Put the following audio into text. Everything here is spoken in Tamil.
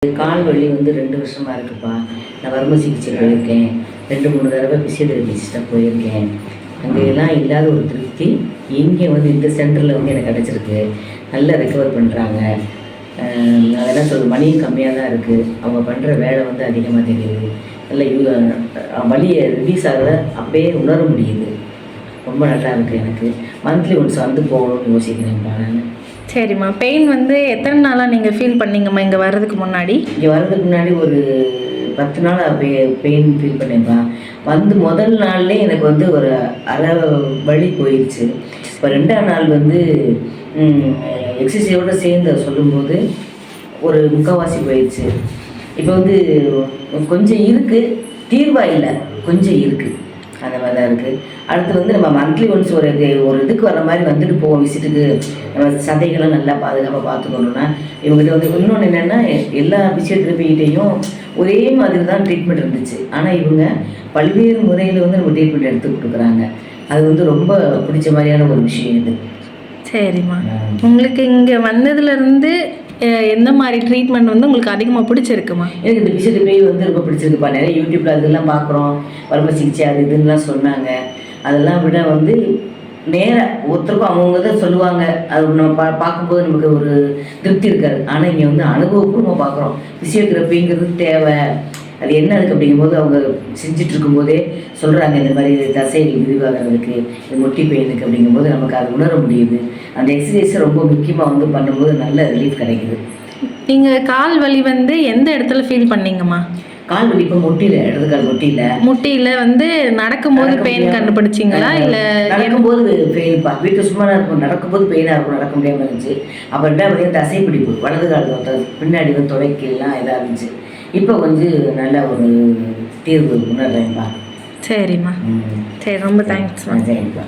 கால் வலி வந்து 2 வருஷமாக இருக்குப்பா. நான் வர்ம சிகிச்சை போயிருக்கேன். 2, 3 தடவை பிசியோதெரபிஸ்ட்ட போயிருக்கேன். அங்கெல்லாம் இல்லாத ஒரு திருப்தி இங்கே வந்து இந்த சென்டரில் வந்து எனக்கு கிடச்சிருக்கு. நல்லா ரெக்கவர் பண்ணுறாங்க. அதெல்லாம் சொல்ல மணியும் கம்மியாக தான் இருக்குது. அவங்க பண்ணுற வேலை வந்து அதிகமாக தெரியுது. நல்ல வலியை ரிலீஸ் ஆகிறத அப்படியே உணர முடியுது. ரொம்ப நல்லா இருக்குது எனக்கு. மந்த்லி ஒன்ஸ் வந்து போகணும்னு யோசிக்கிறேன்ப்பா நான். சரிம்மா. பெயின் வந்து எத்தனை நாளாக நீங்கள் ஃபீல் பண்ணீங்கம்மா இங்கே வர்றதுக்கு முன்னாடி? இங்கே வர்றதுக்கு முன்னாடி ஒரு 10 நாள் பெயின் ஃபீல் பண்ணேன்ப்பா. வந்து முதல் நாள்லேயே எனக்கு வந்து ஒரு அரை வலி போயிடுச்சு. இப்போ 2ஆம் நாள் வந்து எக்ஸசைஸோடு சேர்ந்து சொல்லும்போது ஒரு முக்கால்வாசி போயிடுச்சு. இப்போ வந்து கொஞ்சம் இருக்குது, தீர்வாக இல்லை, கொஞ்சம் இருக்குது, அந்த மாதிரி தான் இருக்குது. அடுத்து வந்து நம்ம மந்த்லி ஒன்ஸ் ஒரு இதுக்கு வர மாதிரி வந்துட்டு போவோம் விசிட்டுக்கு. நம்ம சதைகளும் நல்லா பாதுகாப்பாக பார்த்துக்கணுன்னா இவங்ககிட்ட வந்து இன்னொன்று என்னென்னா எல்லா பிசியோதெரபிகிட்டையும் ஒரே மாதிரி தான் ட்ரீட்மெண்ட் இருந்துச்சு. ஆனால் இவங்க பல்வேறு முறையில் வந்து நம்ம ட்ரீட்மெண்ட் எடுத்து கொடுக்குறாங்க. அது வந்து ரொம்ப பிடிச்ச மாதிரியான ஒரு விஷயம் இது. சரிம்மா. உங்களுக்கு இங்கே வந்ததுலேருந்து எந்த மாதிரி ட்ரீட்மெண்ட் வந்து உங்களுக்கு அதிகமாக பிடிச்சிருக்குமா? எனக்கு இந்த பிசியோதெரபி வந்து ரொம்ப பிடிச்சிருக்குப்பா. நிறைய யூடியூப்பில் அதெல்லாம் பார்க்குறோம், வர்ம சிகிச்சை அது இதுன்னெலாம் சொன்னாங்க. அதெல்லாம் விட வந்து நேராக ஒருத்தருக்கும் அவங்கவுங்க தான் சொல்லுவாங்க. அது நம்ம பார்க்கும்போது நமக்கு ஒரு திருப்தி இருக்காது. ஆனால் இங்கே வந்து அனுபவப்பூர்வமாக பார்க்குறோம். பிசியோதெரபிங்கிறது தேவை, அது என்ன அதுக்கு அப்படிங்கும்போது அவங்க செஞ்சுட்டு இருக்கும்போதே சொல்கிறாங்க, இந்த மாதிரி தசைகள் விரிவாகிறதுக்கு, இது முட்டி பெயினுக்கு அப்படிங்கும்போது நமக்கு அது உணர முடியுது. அந்த எக்ஸசைஸை ரொம்ப முக்கியமாக வந்து பண்ணும்போது நல்ல ரிலீஃப் கிடைக்குது. நீங்கள் கால் வலி வந்து எந்த இடத்துல ஃபீல் பண்ணீங்கம்மா? கால் வலி இப்போ முட்டியில், இடது கால் முட்டியில் வந்து நடக்கும்போது பெயின் கண்டுபிடிச்சிங்களா? இல்லை நடக்கும்போது பெயின்ப்பா. வீட்டில் சும்மா இருக்கும், நடக்கும்போது பெயினாக இருக்கும், நடக்க முடியாமல் இருந்துச்சு. அப்புறம் பார்த்தீங்கன்னா தசை பிடிப்பு, வலது கால் பின்னாடி வந்து துடைக்கலாம் இதாக இருந்துச்சு. இப்போ கொஞ்சம் நல்ல ஒரு தீர்வு உணர்றேன்ப்பா. சரிம்மா. சரி, ரொம்ப தேங்க்ஸ்மா. சரிப்பா.